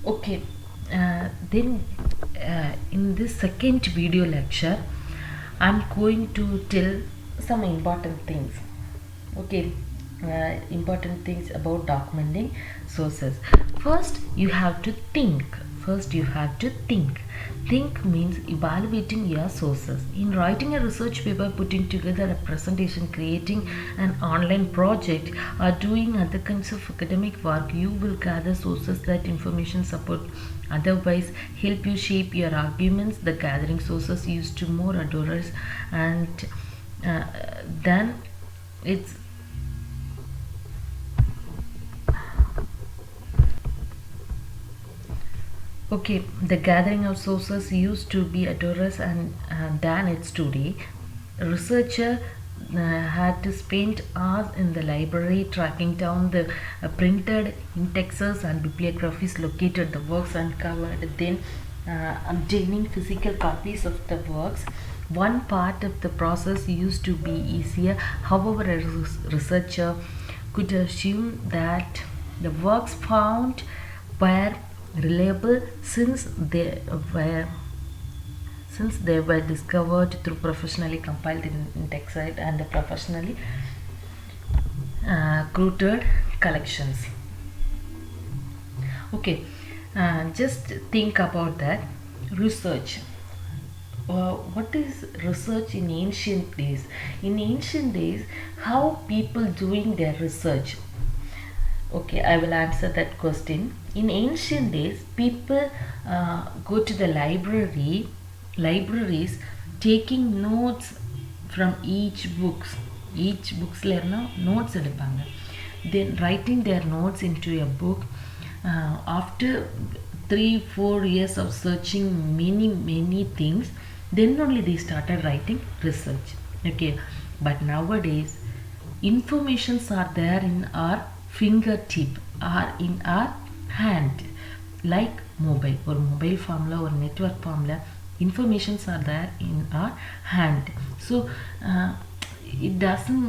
Okay, then in this second video lecture, I'm going to tell some important things. Okay, important things about documenting sources. First, you have to think. First, you have to think. Think means evaluating your sources. In writing a research paper, putting together a presentation, creating an online project, or doing other kinds of academic work, you will gather sources that information support. Otherwise, help you shape your arguments. The gathering sources used to more adorers, and then it's okay. The gathering of sources used to be adorers and than it's today. Researcher had to spend hours in the library tracking down the printed indexes and bibliographies, located the works uncovered, then obtaining physical copies of the works. One part of the process used to be easier. However, a researcher could assume that the works found were reliable were since they were discovered through professionally compiled indexed and professionally curated collections. Okay, just think about that. Research. What is research in ancient days? In ancient days, how people doing their research? Okay, I will answer that question. In ancient days, people go to the libraries, taking notes from each booksல notes எடுப்பாங்க. Then writing their notes into a book. After 3-4 years of searching many things, then only they started writing research. Okay, but nowadays informations are there in our fingertip, are in our hand, like mobile or mobile formula or network formula. Informations are there in our hand. So it doesn't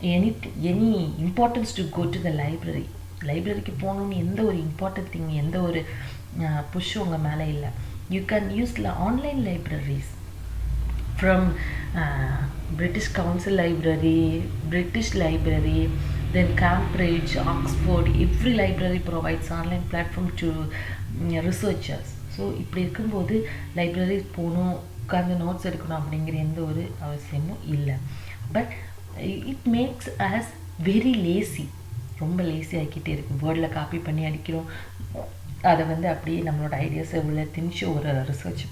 any importance to go to the library. லைப்ரரிக்கு போகணுன்னு எந்த ஒரு important thing, எந்த ஒரு push உங்கள் மேலே இல்லை. You can use online libraries from British Council Library, British Library, then Cambridge, Oxford. Every library provides online platform to researchers. So இப்படி இருக்கும்போது லைப்ரரி போகணும், உட்காந்து நோட்ஸ் எடுக்கணும் அப்படிங்கிற எந்த ஒரு அவசியமும் இல்லை. But it makes us very lazy. ரொம்ப லேசி ஆகிக்கிட்டே இருக்குது. வேர்டில் காப்பி பண்ணி அடிக்கிறோம், அதை அப்படியே நம்மளோட ஐடியாஸை உள்ள திணிச்சு ஒரு ரிசர்ச்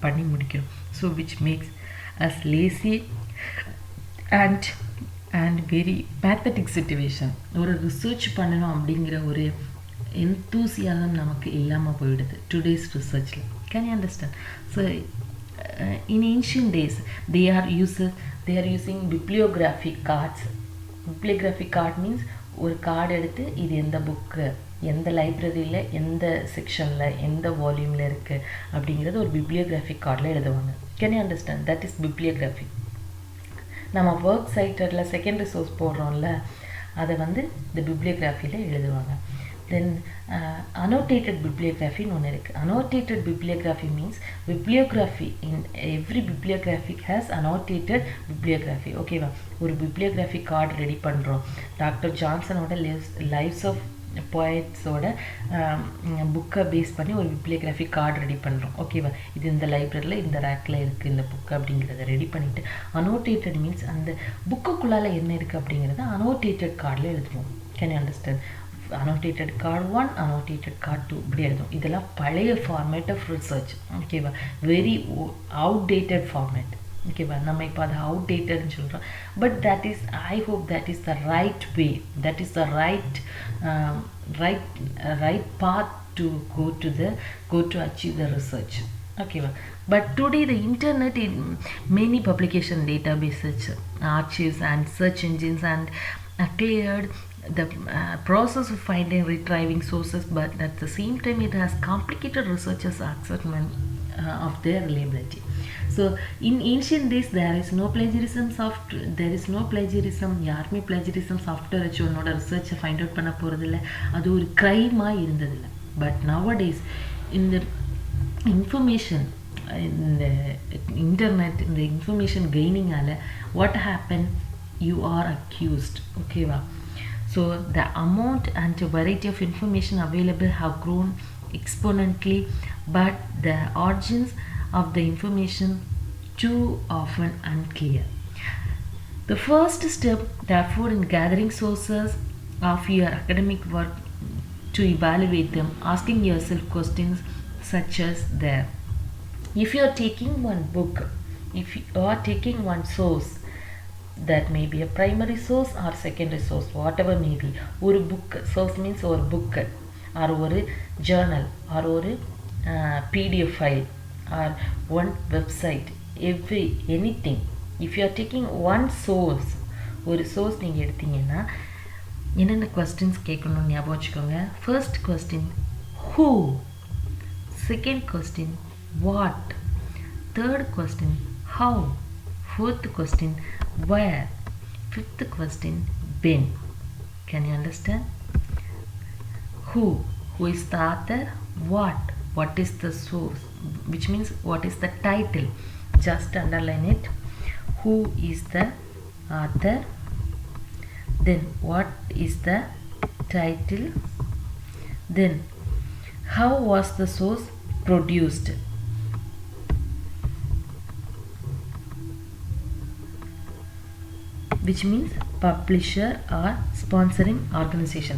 பண்ணி முடிக்கிறோம். So which makes us lazy and very pathetic situation. ஒரு ரிசர்ச் பண்ணணும் அப்படிங்கிற ஒரு enthusiasm நமக்கு இல்லாமல் போயிடுது டுடேஸ் ரிசர்ச்சில். Can you understand? So in ancient days they are using bibliographic cards. Bibliographic card means ஒரு கார்டு எடுத்து இது எந்த புக்கு, எந்த லைப்ரரியில், எந்த செக்ஷனில், எந்த வால்யூமில் இருக்குது அப்படிங்கிறது ஒரு பிப்ளியோகிராஃபிக் கார்டில் எழுதுவாங்க. Can you understand? That is bibliography. நம்ம ஒர்க் சைட்டரில் செகண்டரி சோர்ஸ் போடுறோம்ல, அதை இந்த பிப்ளியோகிராஃபியில் எழுதுவாங்க. தென் அனோட்டேட்டட் பிப்ளியோகிராஃபின்னு ஒன்று இருக்குது. Annotated bibliography means bibliography in every bibliographic has annotated bibliography. ஓகேவா? ஒரு பிப்ளியோகிராஃபி கார்டு ரெடி பண்ணுறோம். டாக்டர் ஜான்சனோட லைவ்ஸ் ஆஃப் போயட்ஸோட புக்கை பேஸ் பண்ணி ஒரு பிப்ளியோகிராஃபி கார்டு ரெடி பண்ணுறோம். ஓகேவா? இது இந்த லைப்ரரியில் இந்த ரேக்கில் இருக்குது இந்த புக்கு அப்படிங்கிறத ரெடி பண்ணிவிட்டு, அனோட்டேட்டட் மீன்ஸ் அந்த புக்குக்குள்ளால் என்ன இருக்குது அப்படிங்கிறத அனோட்டேட்டட் கார்டில் எழுதுவோம். Can you understand? Annotated card 1, annotated card 2 இப்படி எழுதும். இதெல்லாம் பழைய ஃபார்மேட் ஆஃப் ரிசர்ச். ஓகேவா? Very outdated format. ஓகேவா? நம்ம இப்போ அதை அவுடேட்டட்னு சொல்கிறோம். But that is, I hope that is the right way, that is the right path to go to achieve the research. Okay, but today the internet, in many publication databases, archives and search engines and cleared the process of finding retrieving sources, but at the same time it has complicated researchers' assessment of their reliability. So in ancient days there is no plagiarism. யாருமே plagiarism software வச்சு உன்னோட ரிசர்ச்சை find out பண்ண போகிறதில்ல. அது ஒரு க்ரைமாக இருந்ததில்லை. But nowadays, in the information, in the internet, in the information gaining, what happened? You are accused. Okay, va? So the amount and the variety of information available have grown exponentially, but the origins of the information too often unclear. The first step, therefore, in gathering sources of your academic work to evaluate them, asking yourself questions such as there. If you are taking one book, if you are taking one source, that may be a primary source or secondary source, whatever may be. ஒரு book, source means ஒரு book or ஒரு journal or ஒரு PDF file or one website, anything. If you are taking one source, ஒரு source நீங்கள் எடுத்தீங்கன்னா என்னென்ன questions கேட்கணும்னு ஞாபகம் வச்சுக்கோங்க. First question, who? Second question, what? Third question, how? Fourth question, where? Fifth question, when? Can you understand? Who? Who is the author? What? What is the source? Which means what is the title? Just underline it. Who is the author? Then what is the title? Then how was the source produced? Which means publisher or sponsoring organization.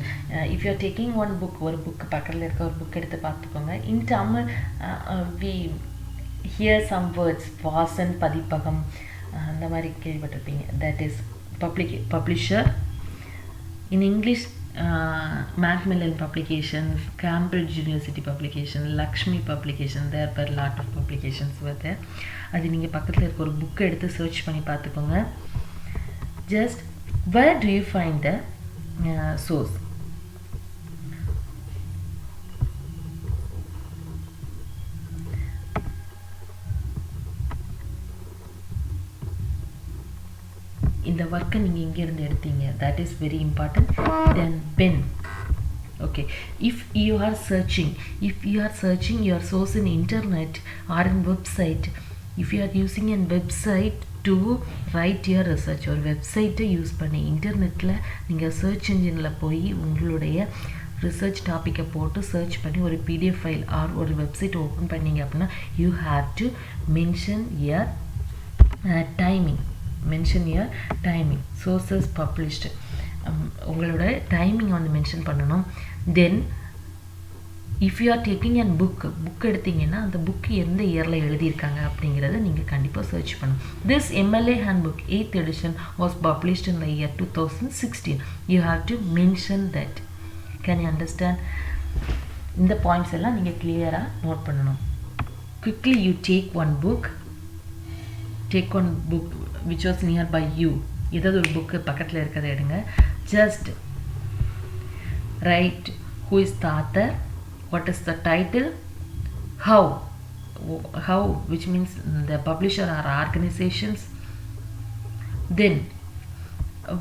If you are taking one book, ஒரு book பக்கத்தில் இருக்க ஒரு book எடுத்து பார்த்துக்கோங்க. In Tamil, we hear some words, Vasan பதிப்பகம், அந்த மாதிரி கேள்விப்பட்டிருப்பீங்க. That is publisher. In English, Macmillan Publications, Cambridge University Publication, Lakshmi Publication, there were a lot of publications were there. அது நீங்கள் பக்கத்தில் இருக்க ஒரு book எடுத்து search பண்ணி பார்த்துக்கோங்க. Just where do you find the source? இந்த work நீங்கள் எங்கே இருந்து எடுத்தீங்க? That is very important. Then when? Okay, if you are searching your source in internet or in website, if you are using a website to write your research, ஒரு வெப்சைட்டை use பண்ணி இன்டர்நெட்டில் நீங்கள் சர்ச் இன்ஜினில் போய் உங்களுடைய ரிசர்ச் டாப்பிக்கை போட்டு சர்ச் பண்ணி ஒரு பிடிஎஃப் ஃபைல் ஆர் ஒரு வெப்சைட் ஓப்பன் பண்ணிங்க அப்படின்னா you have to mention your timing sources published, உங்களோட டைமிங் வந்து மென்ஷன் பண்ணணும். தென் if you are taking and book எடுத்தீங்கன்னா அந்த புக்கு எந்த இயரில் எழுதியிருக்காங்க அப்படிங்கிறத நீங்கள் கண்டிப்பாக சர்ச் பண்ணணும். This MLA hand book 8th edition was published in the year 2016. You have to mention that. Can you understand? இந்த பாயிண்ட்ஸ் எல்லாம் நீங்கள் கிளியராக நோட் பண்ணணும். Quickly you take one book which was nearby you. ஏதாவது ஒரு book பக்கத்தில் இருக்கிறத எடுங்க. Just write who is the author, what is the title, how, which means the publisher or organizations, then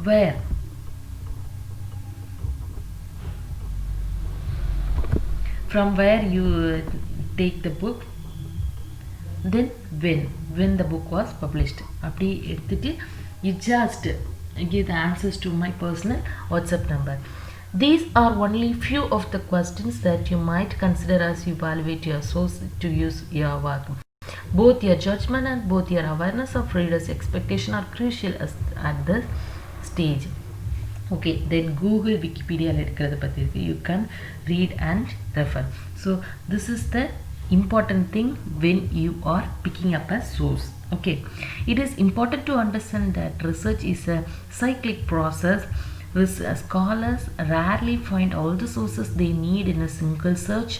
where, from where you take the book, then when the book was published. அப்படி எடுத்துட்டு you just give the answers to my personal WhatsApp number. These are only few of the questions that you might consider as you evaluate your source to use your work. Both your judgment and both your awareness of readers' expectation are crucial at this stage. Okay, then Google Wikipedia you can read and refer. So this is the important thing when you are picking up a source. Okay, it is important to understand that research is a cyclic process. Scholars rarely find all the sources they need in a single search.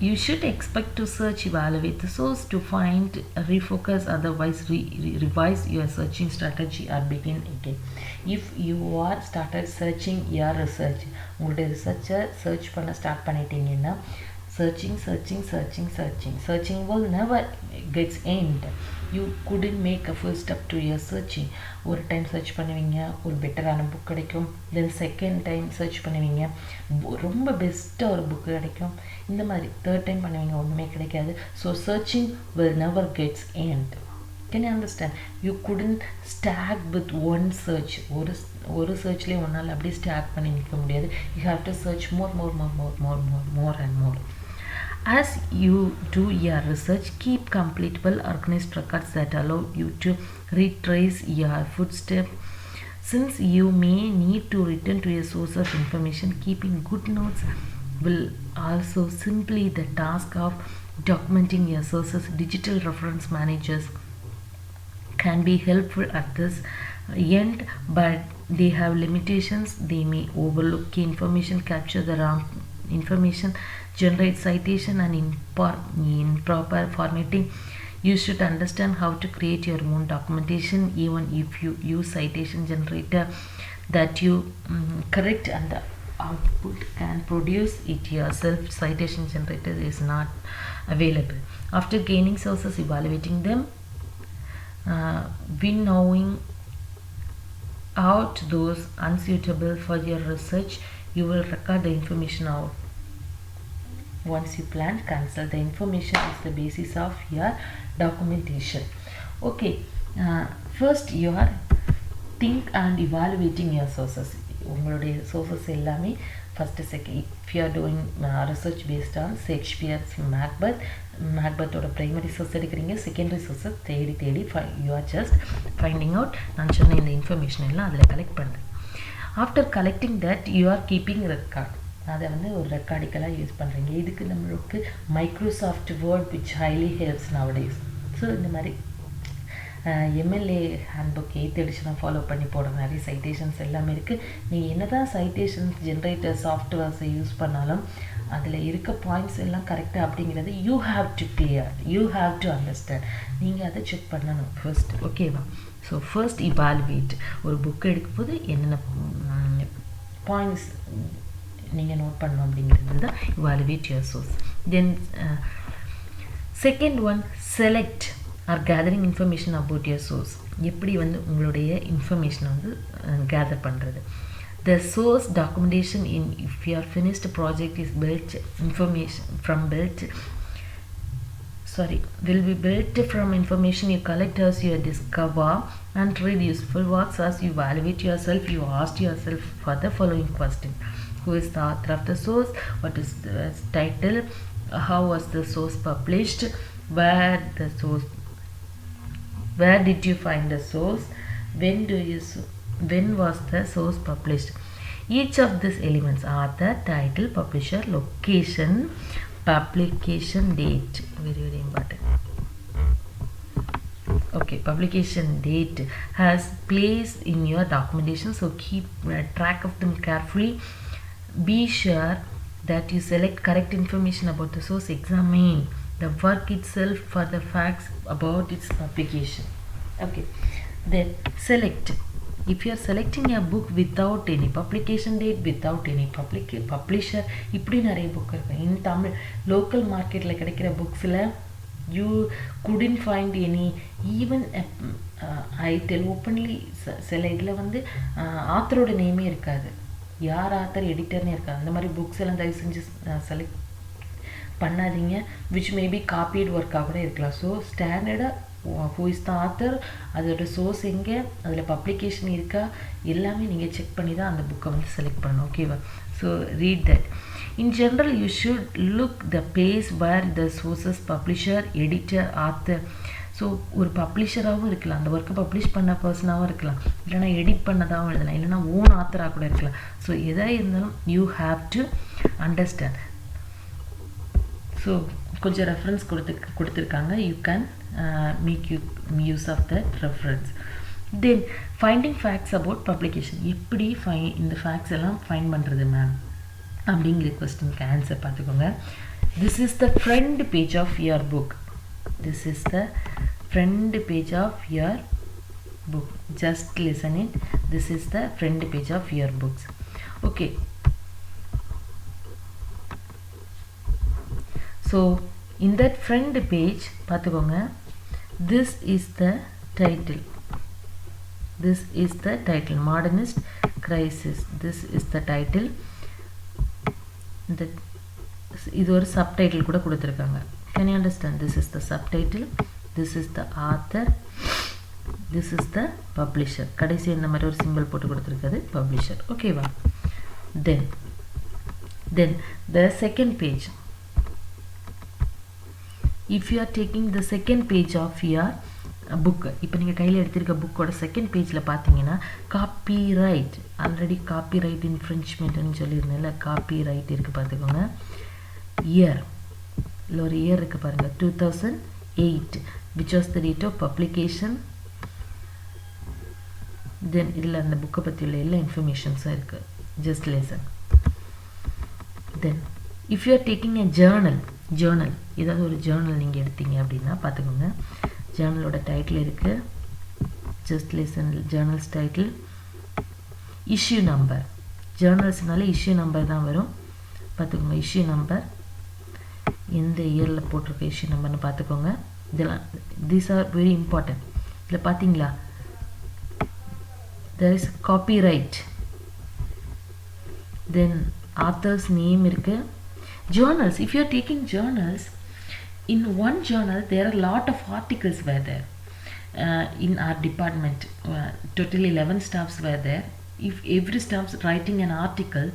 You should expect to search, evaluate the source to find, refocus, otherwise revise your searching strategy or begin again. If you are started searching your research, உங்களுடைய ரிசர்ச்சை search பண்ண start பண்ணிட்டீங்கன்னா searching will never gets end. You couldn't make a full step to your searching. ஒரு time search பண்ணுவீங்க, ஒரு பெட்டரான book கிடைக்கும். Then second time search பண்ணுவீங்க, ரொம்ப பெஸ்ட்டாக ஒரு புக்கு கிடைக்கும். இந்த மாதிரி தேர்ட் டைம் பண்ணுவீங்க, ஒன்றுமே கிடைக்காது. So searching will never gets end. Can you understand? You couldn't stack with one search. ஒரு searchலேயே ஒன்றால் அப்படியே stack பண்ணி நிற்க முடியாது. You have to search more and more. As you do your research, keep completable organized records that allow you to retrace your footsteps. Since you may need to return to a source of information, keeping good notes will also simply the task of documenting your sources. Digital reference managers can be helpful at this end, but they have limitations. They may overlook key information, capture the wrong information, generate citation and improper formatting. You should understand how to create your own documentation. Even if you use citation generator that you correct and the output can produce it yourself, citation generator is not available. After gaining sources, evaluating them, winnowing out those unsuitable for your research, you will record the information out. Once you plan, cancel. The information is the basis of your documentation. Okay, first you are think and evaluating your sources. உங்களுடைய sources எல்லாமே first second. If you are doing research based on Shakespeare's மேக்பத்தோட primary source எடுக்கிறீங்க, secondary சோர்ஸை தேடி you are just finding out. நான் சொன்ன இந்த information எல்லாம் அதில் கலெக்ட் பண்ணுறேன். After collecting that you are keeping record. அதை வந்து ஒரு ரெக்கார்டிக்கலாக யூஸ் பண்ணுறீங்க. இதுக்கு நம்மளுக்கு Microsoft Word which highly helps nowadays. So இந்த மாதிரி எம்எல்ஏ ஹேண்ட்புக் 8th எடிஷனை ஃபாலோ பண்ணி போடுற நிறைய சைட்டேஷன்ஸ் எல்லாமே இருக்குது. நீங்கள் என்ன தான் சைட்டேஷன்ஸ் ஜென்ரேட்டர் சாஃப்ட்வேர்ஸை யூஸ் பண்ணாலும் அதில் இருக்க பாயிண்ட்ஸ் எல்லாம் கரெக்டாக அப்படிங்கிறது you have to clear, you have to understand. நீங்கள் அதை செக் பண்ணணும் ஃபர்ஸ்ட். ஓகேவா? So first evaluate. ஒரு புக் எடுக்கும்போது என்னென்ன பாயிண்ட்ஸ் நீங்கள் நோட் பண்ணணும் அப்படிங்கிறது தான் evaluate your source. Then second one, select or gathering information about your source. எப்படி வந்து உங்களுடைய இன்ஃபர்மேஷனை வந்து கேதர் பண்ணுறது. The source documentation if your finished project is will be built from information you collect as you discover and read useful works. As you evaluate yourself, you ask yourself for the following question: who is the author of the source? What is the title? How was the source published? Where did you find the source? When was the source published? Each of these elements: author, title, publisher, location, publication date. Very important. Okay, publication date has place in your documentation, so keep track of them carefully. Be sure that you select correct information about the source. Examine the work itself for the facts about its publication. Okay, then select. If you are selecting a book without any publication date, without any publisher, இப்படி நிறைய book இருக்கு. இன் Tamil local மார்க்கெட்டில் கிடைக்கிற புக்ஸில் you couldn't find any, even I tell openly, சில இதில் வந்து ஆத்தரோட நேமே இருக்காது, யார் ஆத்தர் எடிட்டர்னே இருக்காது. அந்த மாதிரி புக்ஸ் எல்லாம் தயவு செஞ்சு செலக்ட் பண்ணாதீங்க. which may be copied ஒர்க்காக கூட இருக்கலாம். ஸோ ஸ்டாண்டர்டாக who is the author, அதோட சோர்ஸ் எங்கே, அதில் பப்ளிகேஷன் இருக்கா, எல்லாமே நீங்கள் செக் பண்ணி தான் அந்த புக்கை வந்து செலக்ட் பண்ணணும். ஓகேவா? So read that. In general, you should look the place where the sources, publisher, editor, author. So ஒரு பப்ளிஷராகவும் இருக்கலாம், அந்த ஒர்க்கை பப்ளிஷ் பண்ண பர்சனாகவும் இருக்கலாம், இல்லைனா எடிட் பண்ணதாகவும் எழுதலாம், இல்லைனா ஓன் ஆத்தராக கூட இருக்கலாம். ஸோ எதாக இருந்தாலும் you have to understand. So கொஞ்சம் ரெஃபரன்ஸ் கொடுத்துருக்காங்க. You can make use of that reference. Then finding facts about publication. எப்படி இந்த ஃபேக்ட்ஸ் எல்லாம் ஃபைண்ட் பண்ணுறது மேம் அப்படிங்கிற கொஸ்டினுக்கு ஆன்சர் பார்த்துக்கோங்க. This is the front page of your book. This is the front page of your book. Just listen it. This is the front page of your books. Okay. So in that front page பார்த்துக்கோங்க, this is the title. This is the title, Modernist Crisis. This is the title. இது ஒரு subtitle கூட கொடுத்திருக்காங்க. Can you understand? This is the subtitle. This is the author. This is the publisher. கடைசி இந்த மாதிரி ஒரு simple போட்டு கொடுத்திருக்கிறது publisher. ஓகேவா? Then the second page. If you are taking the second page of your book, இப்போ நீங்கள் கையில் எடுத்திருக்க புக்கோட செகண்ட் பேஜில் பார்த்தீங்கன்னா காப்பிரைட், ஆல்ரெடி காப்பிரைட் இன்ஃப்ரிஞ்ச்மெண்ட்னு சொல்லியிருந்தேன்ல, காப்பிரைட் இருக்குது பார்த்துக்கோங்க. இயர் இல்லை ஒரு இயர் இருக்குது பாருங்கள், 2008, which was the date of publication. Then இதில் அந்த புக்கை பற்றி உள்ள எல்லா இன்ஃபர்மேஷன்ஸும் இருக்குது. Just listen. Then if you are taking a journal, ஏதாவது ஒரு ஜேர்னல் நீங்கள் எடுத்தீங்க அப்படின்னா பார்த்துக்கோங்க, ஜேர்னலோட டைட்டில் இருக்குது. Just listen. Journals title, issue number. ஜேர்னல்ஸ்னால இஷ்யூ நம்பர் தான் வரும், பார்த்துக்கோங்க. இஷ்யூ நம்பர், எந்த இயரில் போட்டிருக்க இஷ்யூ நம்பர்னு பார்த்துக்கோங்க. இதெல்லாம் தீஸ் ஆர் வெரி இம்பார்ட்டன்ட். இதில் பார்த்தீங்களா, there is copyright. Then author's name இருக்கு. Journals, if you are taking journals, in one journal there are a lot of articles were there. In our department, totally 11 staffs were there. If every staff writing an article,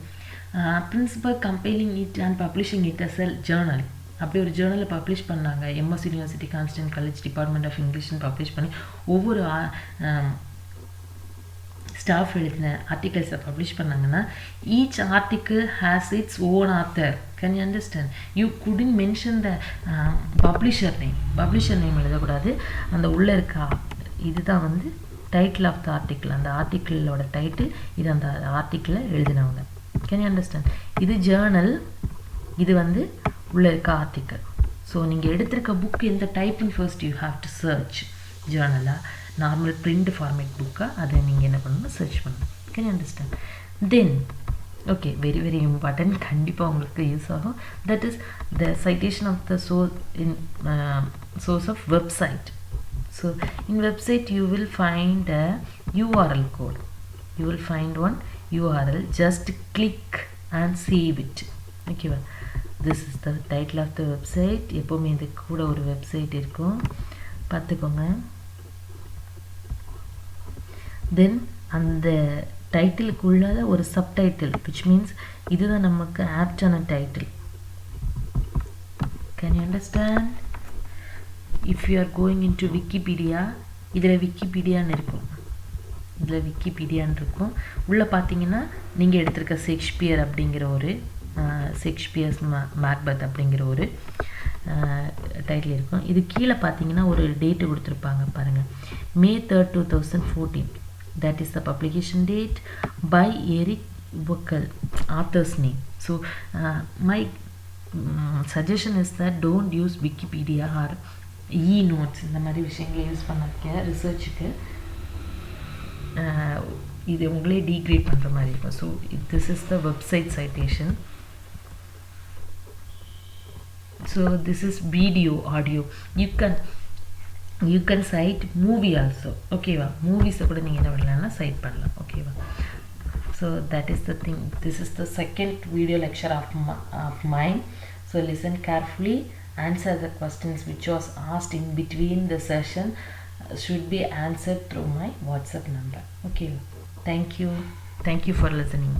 principal compiling it and publishing it as a journal. அப்படி ஒரு ஜேர்னலில் publish பண்ணாங்க. MS university constant college department of இங்கிலீஷ்னு publish பண்ணி ஒவ்வொரு staff எழுதின ஆர்டிகல்ஸை publish பண்ணாங்கன்னா, each article has its own author. Can you understand? You couldn't mention the publisher name எழுதக்கூடாது. அந்த உள்ளே இருக்க இதுதான் வந்து டைட்டில் ஆஃப் த ஆர்டிக்கிள். அந்த ஆர்டிக்கிளோட டைட்டில் இது, அந்த ஆர்டிக்கிளை எழுதினவங்க. Can you understand? இது ஜேர்னல், இது வந்து உள்ளே இருக்க ஆர்டிக்கிள். ஸோ நீங்கள் எடுத்திருக்க புக் எந்த டைப்னு first you have to search. ஜேர்னலாக, நார்மல் பிரிண்ட் ஃபார்மேட் புக்காக, அதை நீங்கள் என்ன பண்ணணும், சர்ச் பண்ணணும். Can you understand? Then okay, very very important, கண்டிப்பாக உங்களுக்கு யூஸ் ஆகும். That is the citation of the source of website. So in website you will find a URL code. You will find one URL. Just click and save it. Okay, this is the title of the website. எப்போவுமே இது கூட ஒரு website இருக்கும், பார்த்துக்கோங்க. தென் அந்த டைட்டிலுக்குள்ளாத ஒரு subtitle, which means இதுதான் நமக்கு ஆப்டான title. Can you understand? If you are going in to Wikipedia, இதில் விக்கிபீடியான்னு இருக்கும், இதில் விக்கிபீடியான்னு இருக்கும். உள்ளே பார்த்தீங்கன்னா நீங்கள் எடுத்திருக்க ஷேக்ஸ்பியர் அப்படிங்கிற ஒரு ஷேக்ஸ்பியர்ஸ் மேக்பெத் அப்படிங்கிற ஒரு டைட்டில் இருக்கும். இது கீழே பார்த்தீங்கன்னா ஒரு டேட்டு கொடுத்துருப்பாங்க பாருங்கள், May 3rd, 2014. That is the publication date by Eric Buckle, author's name. So my suggestion is that don't use Wikipedia or e-notes. இந்த மாதிரி விஷயங்களை யூஸ் பண்ணாதீங்க ரிசர்ச்சுக்கு. இது உங்களே டீக்ரேட் பண்ணுற மாதிரி இருக்கும். So this is the website citation. So this is video, audio. You can cite movie also. Okay va, movies கூட நீங்க என்ன பண்ணலாம்னா cite பண்ணலாம். Okay va. So that is the thing. This is the second video lecture of mine. So listen carefully, answer the questions which was asked in between the session should be answered through my WhatsApp number. Okay, thank you for listening.